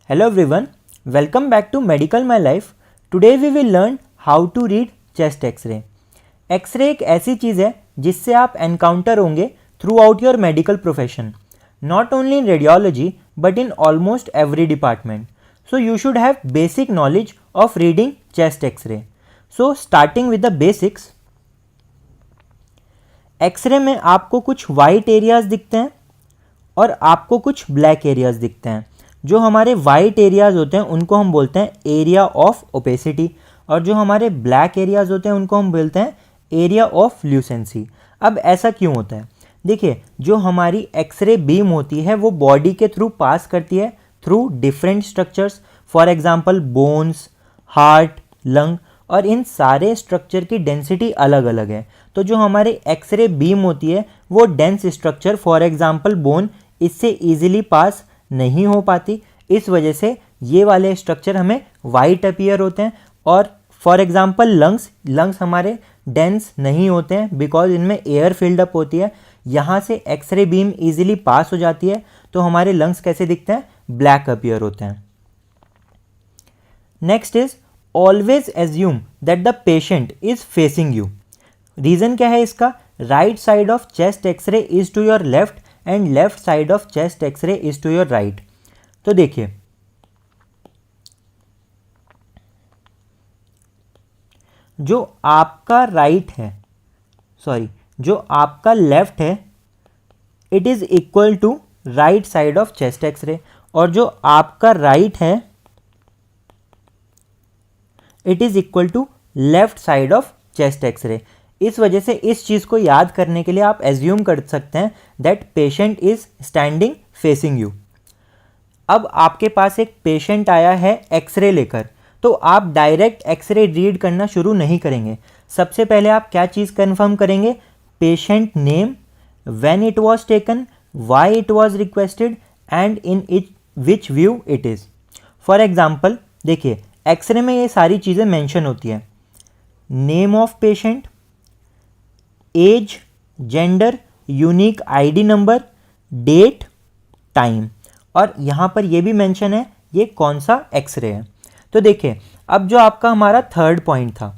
Hello everyone, welcome back to Medical My Life. Today we will learn how to read chest X-ray. X-ray एक ऐसी चीज़ है जिससे आप encounter होंगे through out your medical profession, not only in radiology but in almost every department. So you should have basic knowledge of reading chest X-ray. So starting with the basics, X ray में आपको कुछ white areas दिखते हैं और आपको कुछ black areas दिखते हैं. जो हमारे वाइट एरियाज होते हैं उनको हम बोलते हैं एरिया ऑफ ओपेसिटी और जो हमारे ब्लैक एरियाज होते हैं उनको हम बोलते हैं एरिया ऑफ ल्यूसेंसी. अब ऐसा क्यों होता है? देखिए, जो हमारी एक्सरे बीम होती है वो बॉडी के थ्रू पास करती है through different structures, for example bones, heart, lung, और इन सारे स्ट्रक्चर की डेंसिटी अलग अलग है. तो जो हमारे एक्सरे बीम होती है वो dense structure, for example bone, इससे इजीली पास नहीं हो पाती. इस वजह से ये वाले स्ट्रक्चर हमें वाइट अपीयर होते हैं. और फॉर एग्जांपल लंग्स हमारे डेंस नहीं होते हैं बिकॉज इनमें एयर फिल्ड अप होती है. यहाँ से एक्सरे बीम इजीली पास हो जाती है तो हमारे लंग्स कैसे दिखते हैं? ब्लैक अपीयर होते हैं. Next is always assume that the patient is facing you. Reason क्या है इसका? Right side of chest X ray is to your left and left side of chest X ray is to your right. तो देखिए, जो आपका right है, जो आपका लेफ्ट है, it is equal to right side of chest X ray, और जो आपका राइट है it is equal to left side of chest X ray. इस वजह से इस चीज़ को याद करने के लिए आप एज्यूम कर सकते हैं that patient is standing facing you. अब आपके पास एक पेशेंट आया है एक्सरे लेकर, तो आप डायरेक्ट एक्सरे रीड करना शुरू नहीं करेंगे. सबसे पहले आप क्या चीज़ कंफर्म करेंगे? Patient name, when it was taken, why it was requested and in it which view it is. For example देखिए, एक्सरे में ये सारी चीज़ें मेंशन होती है. Name of patient, age, gender, unique ID number, date, time, और यहाँ पर ये भी मेंशन है ये कौन सा एक्सरे है. तो देखिए, अब जो आपका हमारा थर्ड पॉइंट था,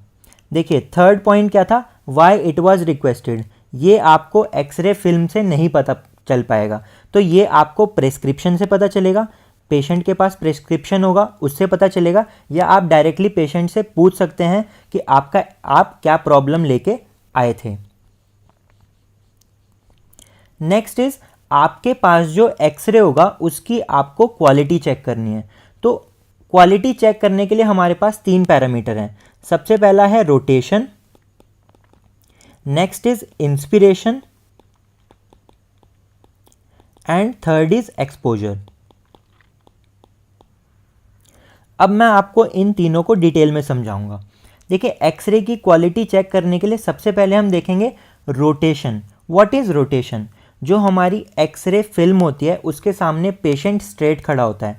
देखिए थर्ड पॉइंट क्या था? Why it was requested. ये आपको एक्सरे फिल्म से नहीं पता चल पाएगा, तो ये आपको प्रेस्क्रिप्शन से पता चलेगा. पेशेंट के पास प्रेस्क्रिप्शन होगा, उससे पता चलेगा, या आप डायरेक्टली पेशेंट से पूछ सकते हैं कि आप क्या प्रॉब्लम लेके आए थे. नेक्स्ट इज, आपके पास जो एक्सरे होगा उसकी आपको क्वालिटी चेक करनी है. तो क्वालिटी चेक करने के लिए हमारे पास 3 पैरामीटर हैं. सबसे पहला है rotation, next is inspiration, and third is exposure. अब मैं आपको इन तीनों को डिटेल में समझाऊंगा. देखिए, एक्सरे की क्वालिटी चेक करने के लिए सबसे पहले हम देखेंगे रोटेशन. What is rotation? जो हमारी एक्सरे फिल्म होती है उसके सामने पेशेंट स्ट्रेट खड़ा होता है.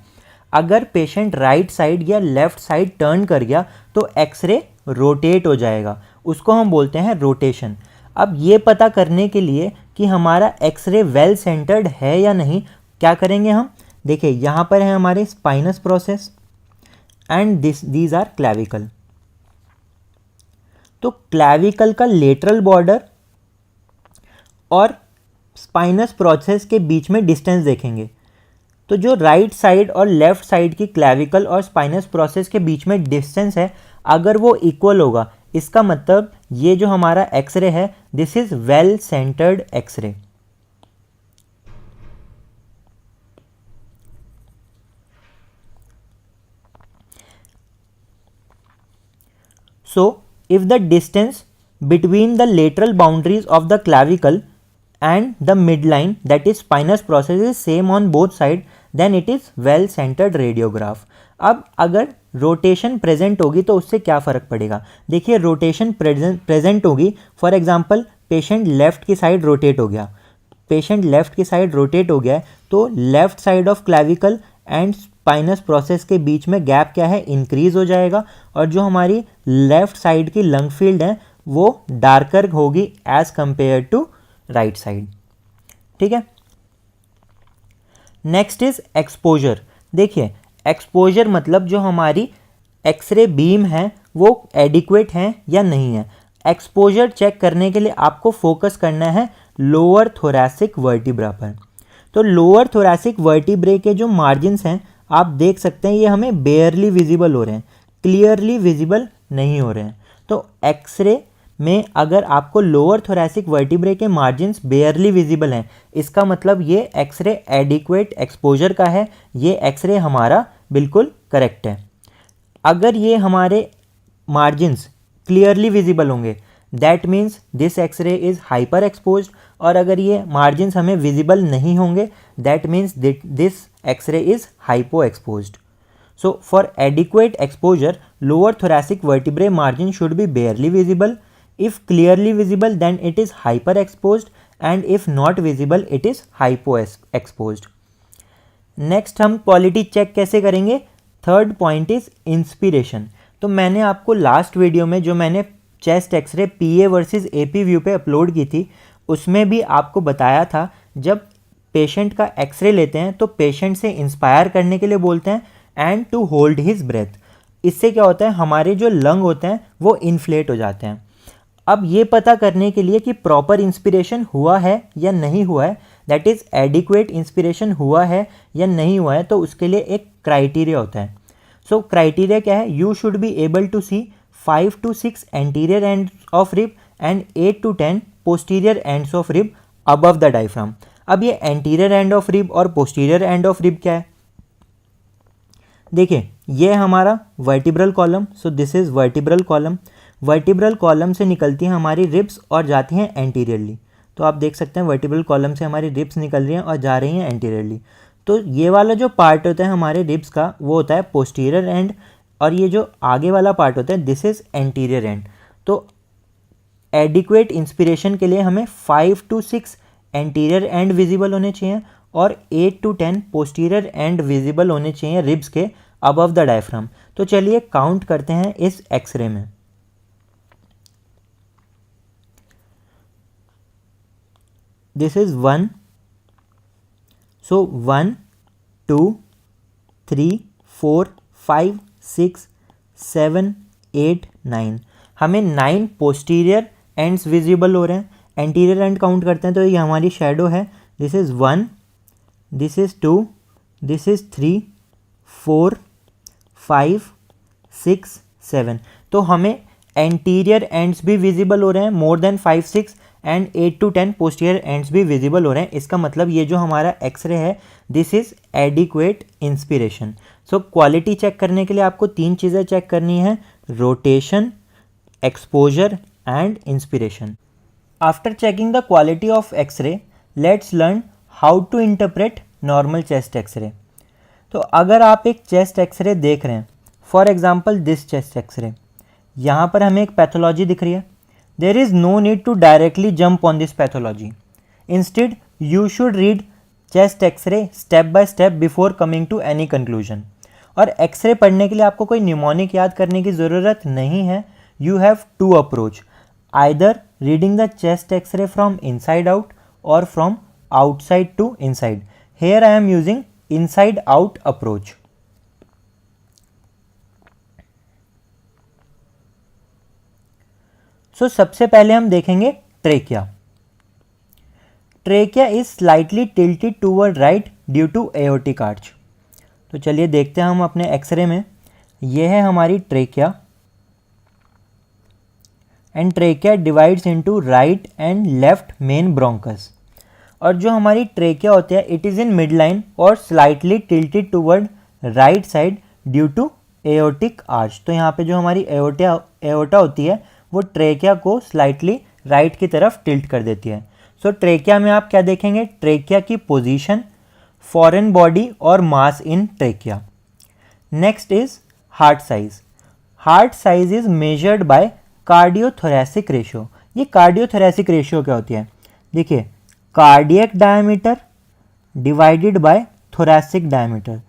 अगर पेशेंट राइट साइड या लेफ्ट साइड टर्न कर गया तो एक्सरे रोटेट हो जाएगा, उसको हम बोलते हैं रोटेशन. अब ये पता करने के लिए कि हमारा एक्सरे वेल सेंटर्ड है या नहीं, क्या करेंगे हम? देखिए, यहाँ पर है हमारे spinous process and these are clavicle. तो क्लैविकल का लेटरल बॉर्डर और स्पाइनस प्रोसेस के बीच में डिस्टेंस देखेंगे. तो जो राइट साइड और लेफ्ट साइड की क्लैविकल और स्पाइनस प्रोसेस के बीच में डिस्टेंस है, अगर वो इक्वल होगा, इसका मतलब ये जो हमारा एक्सरे है this is well centred X ray. So, if the distance between the lateral boundaries of the clavicle and the midline, that is spinous process, is same on both sides, then it is well centered radiograph. अब अगर rotation present होगी तो उससे क्या फ़र्क पड़ेगा? देखिए, rotation present होगी, फॉर एग्जांपल पेशेंट लेफ्ट की साइड रोटेट हो गया, तो left side of clavicle and spinous process के बीच में गैप क्या है? इंक्रीज हो जाएगा, और जो हमारी लेफ्ट साइड की लंग फील्ड है वो डार्कर होगी as compare to right side. ठीक है. Next is exposure. देखिए, एक्सपोजर मतलब जो हमारी एक्सरे बीम है वो एडिक्वेट है या नहीं है। एक्सपोजर चेक करने के लिए आपको फोकस करना है लोअर थोरैसिक वर्टिब्रा पर। तो लोअर थोरैसिक वर्टिब्रे के जो मार्जिन्स हैं आप देख सकते हैं ये हमें बेयरली विजिबल हो रहे हैं, क्लियरली विजिबल नहीं हो रहे हैं। तो एक्सरे में अगर आपको लोअर थोरैसिक वर्टिब्रे के मार्जिन्स बेयरली विजिबल हैं, इसका मतलब ये एक्सरे एडिक्वेट एक्सपोजर का है, ये एक्सरे हमारा बिल्कुल करेक्ट है। अगर ये हमारे मार्जिन्स क्लियरली विजिबल होंगे that means this X ray is hyper exposed, और अगर ये मार्जिन्स हमें विजिबल नहीं होंगे that means this X ray is hypo exposed. So for adequate exposure, lower thoracic vertebrae margin should be barely visible. If clearly visible, then it is hyperexposed, and if not visible, it is hypoexposed. Next हम quality check कैसे करेंगे? Third point is inspiration. तो मैंने आपको last video में जो मैंने chest x ray पीए versus AP view पे अपलोड की थी उसमें भी आपको बताया था जब पेशेंट का एक्सरे लेते हैं तो पेशेंट से इंस्पायर करने के लिए बोलते हैं and to hold his breath. इससे क्या होता है हमारे जो लंग होते हैं वो इन्फ्लेट हो जाते हैं। अब ये पता करने के लिए कि प्रॉपर इंस्पिरेशन हुआ है या नहीं हुआ है, दैट इज़ एडिक्वेट इंस्पिरेशन हुआ है या नहीं हुआ है, तो उसके लिए एक क्राइटेरिया होता है। सो क्राइटेरिया क्या है? You should be able to see 5 to 6 anterior ends of rib and 8 to 10 posterior ends of rib above the diaphragm. अब ये एंटीरियर एंड ऑफ रिब और पोस्टीरियर एंड ऑफ रिब क्या है? देखिए ये हमारा vertebral column, so this is vertebral column. Vertebral column से निकलती हैं हमारी रिब्स और जाती हैं एंटीरियरली। तो आप देख सकते हैं वर्टिब्रल कॉलम से हमारी रिब्स निकल रही हैं और जा रही हैं एंटीरियरली। तो ये वाला जो पार्ट होता है हमारे रिब्स का वो होता है पोस्टीरियर एंड, और ये जो आगे वाला पार्ट होता है दिस इज़ एंटीरियर एंड। तो एडिक्वेट इंस्पिरेशन के लिए हमें 5 to 6 एंटीरियर एंड विजिबल होने चाहिए और 8 to 10 पोस्टीरियर एंड विजिबल होने चाहिए रिब्स के अबव द डायफ्राम। तो चलिए काउंट करते हैं इस एक्सरे में। दिस इज 1, सो 1 2 3 4 5 6 7 8 9, हमें 9 पोस्टीरियर एंड्स विजिबल हो रहे हैं। एंटीरियर एंड काउंट करते हैं तो ये हमारी शेडो है। This is 1, this is 2, this is 3 4 5 6 7। तो हमें एंटीरियर एंड्स भी विजिबल हो रहे हैं more than 5 6 and 8 to 10 posterior ends भी विजिबल हो रहे हैं। इसका मतलब ये जो हमारा एक्सरे है this is adequate inspiration. So quality check करने के लिए आपको 3 चीज़ें चेक करनी है, rotation, exposure and inspiration. After checking the quality of x-ray let's learn how to interpret normal chest x-ray. तो अगर आप एक चेस्ट एक्सरे देख रहे हैं, for example this chest x-ray, यहाँ पर हमें एक पैथोलॉजी दिख रही है। There is no need to directly jump on this pathology, instead you should read chest x-ray step by step before coming to any conclusion. और एक्सरे पढ़ने के लिए आपको कोई न्यूमोनिक याद करने की ज़रूरत नहीं है। You have to approach, either reading the chest x-ray from inside out और from outside to inside. Here I am using inside out approach. So सबसे पहले हम देखेंगे trachea. Trachea is slightly tilted toward right due to aortic arch. तो चलिए देखते हैं हम अपने एक्सरे में। यह है हमारी trachea and trachea divides into right and left main bronchus. और जो हमारी ट्रेकिया होती है it is in midline और slightly tilted toward right side due to aortic arch. तो यहाँ पे जो हमारी एओर्टा होती है वो ट्रेकिया को स्लाइटली राइट की तरफ टिल्ट कर देती है। सो ट्रेकिया में आप क्या देखेंगे? ट्रेकिया की पोजीशन, फॉरेन बॉडी और mass in trachea. Next is heart size. Heart size is measured by cardiothoracic ratio. ये कार्डियोथोरैसिक रेशियो क्या होती है? देखिए, cardiac diameter divided by thoracic diameter,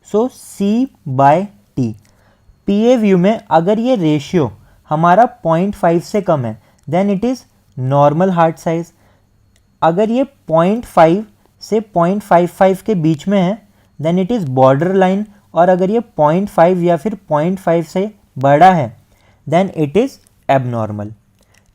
so C/T। PA view में अगर ये रेशियो हमारा 0.5 से कम है then it is normal heart size. अगर ये 0.5 से 0.55 के बीच में है then it is borderline, और अगर ये 0.5 या फिर 0.5 से बड़ा है देन इट इज़ एबनॉर्मल।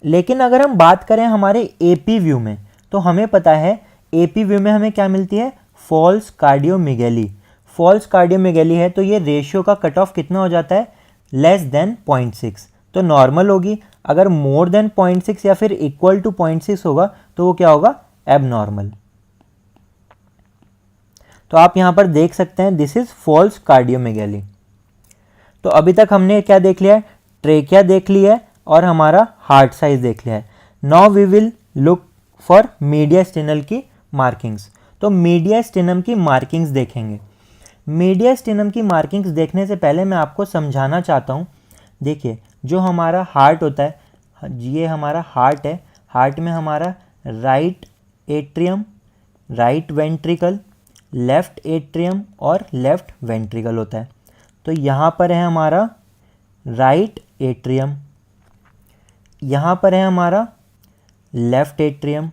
लेकिन अगर हम बात करें हमारे एपी व्यू में, तो हमें पता है एपी व्यू में हमें क्या मिलती है, फॉल्स कार्डियोमेगेली। फॉल्स कार्डियोमेगेली है तो ये रेशियो का कट ऑफ कितना हो जाता है, लेस देन 0.6, तो नॉर्मल होगी। अगर मोर देन 0.6 या फिर इक्वल टू 0.6 होगा तो वो क्या होगा, एबनॉर्मल। तो आप यहां पर देख सकते हैं दिस इज फॉल्स कार्डियोमेगेली। तो अभी तक हमने क्या देख लिया है, ट्रेकिया देख लिया है और हमारा हार्ट साइज देख लिया है। Now we will look for mediastinal की मार्किंग्स। तो मीडियास्टिनम की मार्किंग्स देखेंगे। मीडियास्टिनम की मार्किंग्स देखने से पहले मैं आपको समझाना चाहता हूँ। देखिए जो हमारा हार्ट होता है, ये हमारा हार्ट है, हार्ट में हमारा right atrium, right ventricle, left atrium और लेफ्ट वेंट्रिकल होता है। तो यहाँ पर है हमारा राइट एट्रियम, यहाँ पर है हमारा लेफ्ट एट्रियम,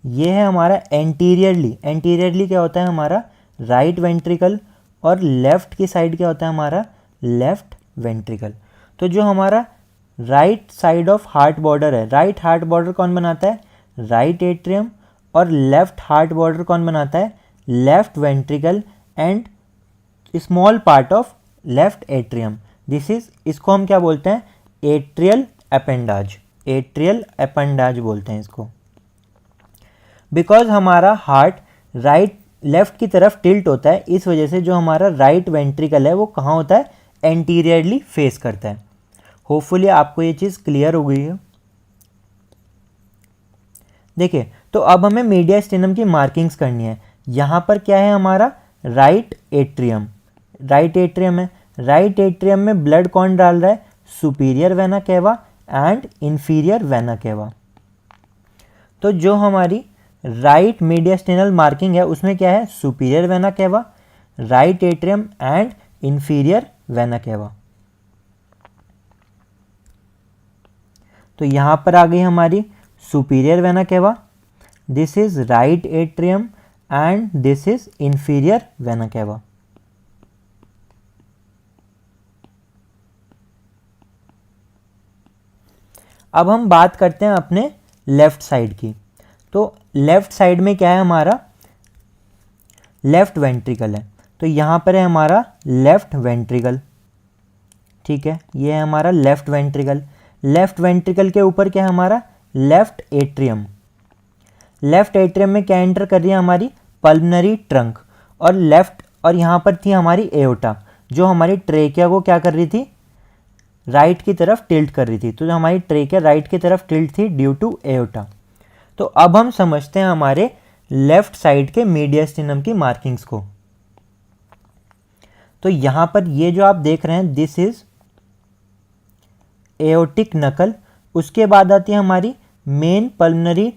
ये है हमारा एंटीरियरली। एंटीरियरली क्या होता है हमारा राइट वेंट्रिकल, और लेफ्ट की साइड क्या होता है हमारा लेफ्ट वेंट्रिकल। तो जो हमारा right side of heart border है, राइट हार्ट बॉर्डर कौन बनाता है, राइट एट्रियम, और लेफ्ट हार्ट बॉर्डर कौन बनाता है, left ventricle and small part of left atrium. This is, इसको हम क्या बोलते हैं, एट्रियल अपेंडाज। एट्रियल अपेंडाज बोलते हैं इसको। बिकॉज हमारा हार्ट राइट लेफ्ट की तरफ टिल्ट होता है, इस वजह से जो हमारा राइट वेंट्रिकल है वो कहाँ होता है, एंटीरियरली फेस करता है। होपफुली आपको ये चीज़ क्लियर हो गई है। देखिए तो अब हमें मीडियास्टिनम की मार्किंग्स करनी है। यहाँ पर क्या है हमारा राइट एट्रियम, राइट एट्रियम है। राइट एट्रियम में ब्लड कौन डाल रहा है, superior vena cava and inferior vena cava. तो जो हमारी राइट मीडियास्टिनल मार्किंग है उसमें क्या है, superior vena cava, right atrium and inferior vena cava. तो यहां पर आ गई हमारी superior vena cava, this is right atrium and this is inferior vena cava. अब हम बात करते हैं अपने लेफ्ट साइड की। तो लेफ्ट साइड में क्या है हमारा, लेफ्ट वेंट्रिकल है। तो यहाँ पर है हमारा लेफ्ट वेंट्रिकल, ठीक है, ये है हमारा लेफ्ट वेंट्रिकल। लेफ्ट वेंट्रिकल के ऊपर क्या है हमारा, लेफ्ट एट्रियम। लेफ्ट एट्रियम में क्या एंटर कर रही है हमारी, पल्मनरी ट्रंक, और लेफ्ट, और यहाँ पर थी हमारी एओर्टा जो हमारी ट्रेकिया को क्या कर रही थी, राइट की तरफ टिल्ट कर रही थी। तो जो हमारी ट्रेकिया राइट की तरफ टिल्ट थी ड्यू टू एओर्टा। तो अब हम समझते हैं हमारे लेफ्ट साइड के मीडियास्टिनम की मार्किंग्स को। तो यहां पर ये जो आप देख रहे हैं दिस इज एओर्टिक नकल। उसके बाद आती है हमारी main pulmonary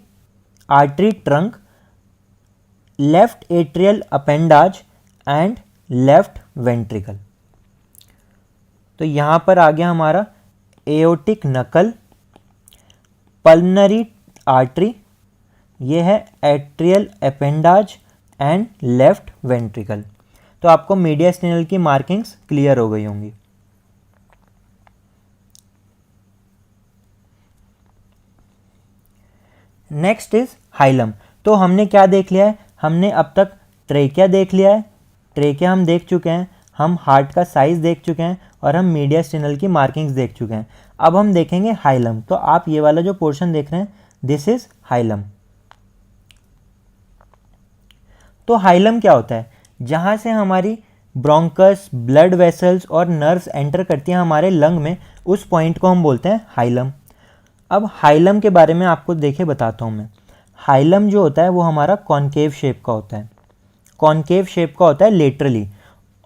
artery trunk, left atrial appendage and left ventricle. तो यहां पर आ गया हमारा एओर्टिक नकल, पल्मनरी आर्टरी, ये है atrial appendage and left ventricle. तो आपको मीडियास्टिनल की मार्किंग्स क्लियर हो गई होंगी। Next is hilum. तो हमने क्या देख लिया है, हमने अब तक ट्रेकिया देख लिया है, ट्रेकिया हम देख चुके हैं, हम हार्ट का साइज देख चुके हैं और हम मीडियास्टिनल की मार्किंग्स देख चुके हैं। अब हम देखेंगे हाइलम। तो आप ये वाला जो पोर्शन देख रहे हैं दिस इज हाइलम। तो हाइलम क्या होता है, जहाँ से हमारी ब्रोंकस, ब्लड वेसल्स और नर्व्स एंटर करती हैं हमारे लंग में, उस पॉइंट को हम बोलते हैं हाइलम। अब हाइलम के बारे में आपको देखे बताता हूँ मैं। हाइलम जो होता है वो हमारा कॉनकेव शेप का होता है, कॉनकेव शेप का होता है लेटरली,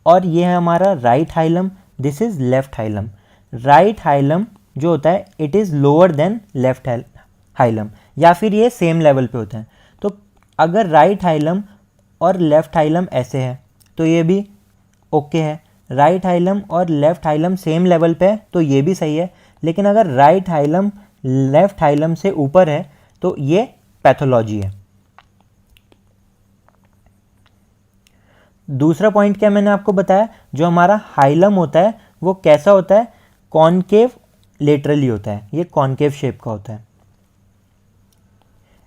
और ये है हमारा right hilum, this is left hilum. Right hilum जो होता है it is lower than left hilum, या फिर ये सेम लेवल पे होता है। तो अगर राइट हाइलम और लेफ्ट हाइलम ऐसे है तो ये भी ओके है, राइट हाइलम और लेफ्ट हाइलम सेम लेवल पे है तो ये भी सही है। लेकिन अगर राइट हाइलम लेफ्ट हाइलम से ऊपर है तो ये पैथोलॉजी है। दूसरा पॉइंट क्या मैंने आपको बताया, जो हमारा हाइलम होता है वो कैसा होता है, कॉनकेव लेटरली होता है, ये कॉनकेव शेप का होता है।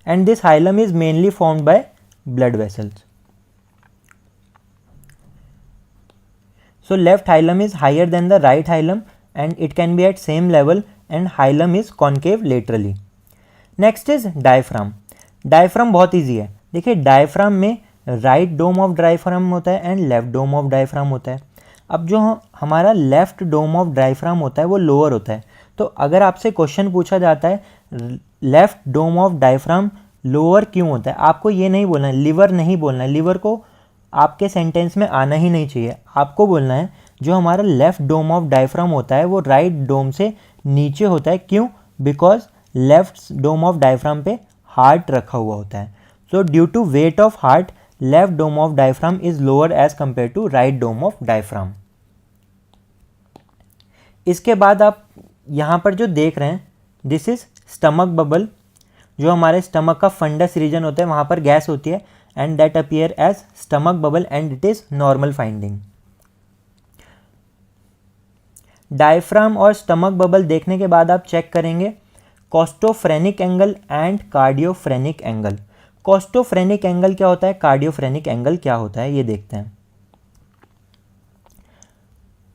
And this hilum is mainly formed by blood vessels. So left hilum is higher than the right hilum and it can be at same level and hilum is concave laterally. Next is diaphragm. Diaphragm बहुत easy है। देखिए diaphragm में right dome of diaphragm होता है and left dome of diaphragm होता है। अब जो हमारा left dome of diaphragm होता है वो lower होता है। तो अगर आपसे क्वेश्चन पूछा जाता है left dome of diaphragm lower क्यों होता है, आपको ये नहीं बोलना है, liver नहीं बोलना है, liver को आपके सेंटेंस में आना ही नहीं चाहिए। आपको बोलना है जो हमारा लेफ्ट डोम ऑफ डायफ्राम होता है वो राइट डोम से नीचे होता है। क्यों? Because left dome of diaphragm पे हार्ट रखा हुआ होता है। So due to weight of heart left dome of diaphragm is lower as compare to right dome of diaphragm. इसके बाद आप यहाँ पर जो देख रहे हैं दिस इज स्टमक बबल। जो हमारे स्टमक का फंडस रीजन होता है वहाँ पर गैस होती है and that appear as stomach bubble and it is normal finding. Diaphragm और स्टमक बबल देखने के बाद आप चेक करेंगे costophrenic angle and cardiophrenic angle. Costophrenic angle क्या होता है, कार्डियोफ्रेनिक एंगल क्या होता है, ये देखते हैं।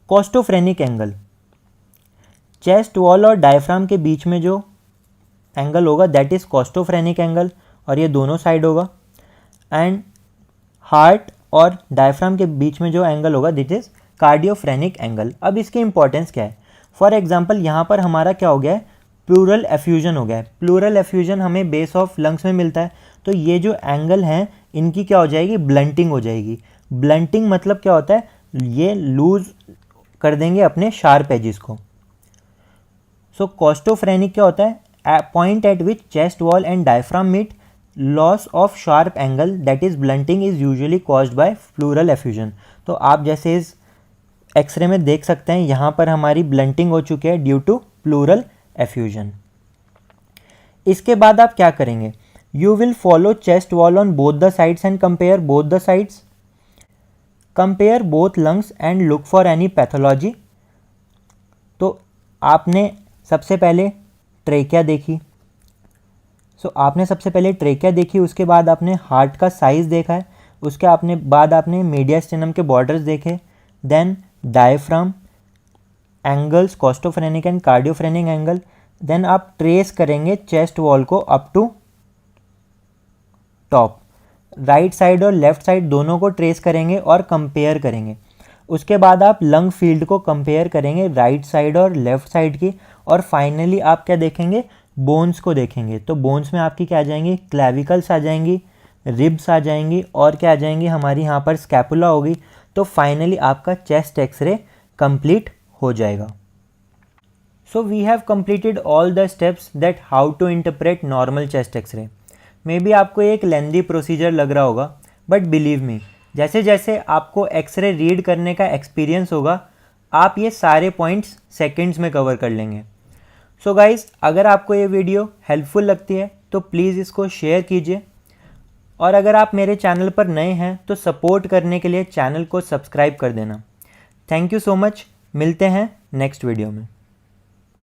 कॉस्टोफ्रेनिक एंगल चेस्ट वॉल और डायफ्राम के बीच में जो एंगल होगा दैट इज कॉस्टोफ्रेनिक एंगल और ये दोनों साइड होगा। एंड हार्ट और डायफ्राम के बीच में जो एंगल होगा दिट इज कार्डियोफ्रेनिक एंगल। अब इसकी इंपॉर्टेंस क्या है, फॉर एग्जांपल यहाँ पर हमारा क्या हो गया है, प्लूरल एफ्यूजन हो गया है। प्लूरल एफ्यूजन हमें बेस ऑफ लंग्स में मिलता है, तो ये जो एंगल हैं इनकी क्या हो जाएगी, ब्लंटिंग हो जाएगी। ब्लंटिंग मतलब क्या होता है, ये लूज कर देंगे अपने शार्प एजिस को। सो कॉस्टोफ्रेनिक क्या होता है, point at which chest wall and diaphragm meet, loss of sharp angle that is blunting is usually caused by pleural effusion. तो आप जैसे इस एक्सरे में देख सकते हैं यहाँ पर हमारी ब्लंटिंग हो चुकी है ड्यू टू प्लूरल एफ्यूजन। इसके बाद आप क्या करेंगे, you will follow chest wall on both the sides and compare both the sides, compare both lungs and look for any pathology. तो आपने सबसे पहले ट्रेकिया देखी, आपने सबसे पहले ट्रेकिया देखी, उसके बाद आपने हार्ट का साइज़ देखा है, उसके बाद आपने मीडियास्टेनम के बॉर्डर्स देखे, then diaphragm angles costophrenic and cardiophrenic angle, then आप ट्रेस करेंगे चेस्ट वॉल को up to top, right side और लेफ्ट साइड दोनों को ट्रेस करेंगे और कंपेयर करेंगे। उसके बाद आप लंग फील्ड को कंपेयर करेंगे राइट साइड और लेफ्ट साइड की, और फाइनली आप क्या देखेंगे, बोन्स को देखेंगे। तो बोन्स में आपकी क्या आ जाएंगी, क्लैविकल्स आ जाएंगी, रिब्स आ जाएंगी और क्या आ जाएंगी, हमारी यहाँ पर स्कैपुला होगी। तो फाइनली आपका चेस्ट एक्सरे कंप्लीट हो जाएगा। So we have completed all the steps that how to interpret normal chest x-ray. Maybe आपको एक लेंदी प्रोसीजर लग रहा होगा, बट बिलीव मी जैसे जैसे आपको एक्सरे रीड करने का एक्सपीरियंस होगा आप ये सारे पॉइंट्स सेकेंड्स में कवर कर लेंगे। सो गाइज़, अगर आपको ये वीडियो हेल्पफुल लगती है तो प्लीज़ इसको शेयर कीजिए, और अगर आप मेरे चैनल पर नए हैं तो सपोर्ट करने के लिए चैनल को सब्सक्राइब कर देना। थैंक यू सो मच, मिलते हैं नेक्स्ट वीडियो में।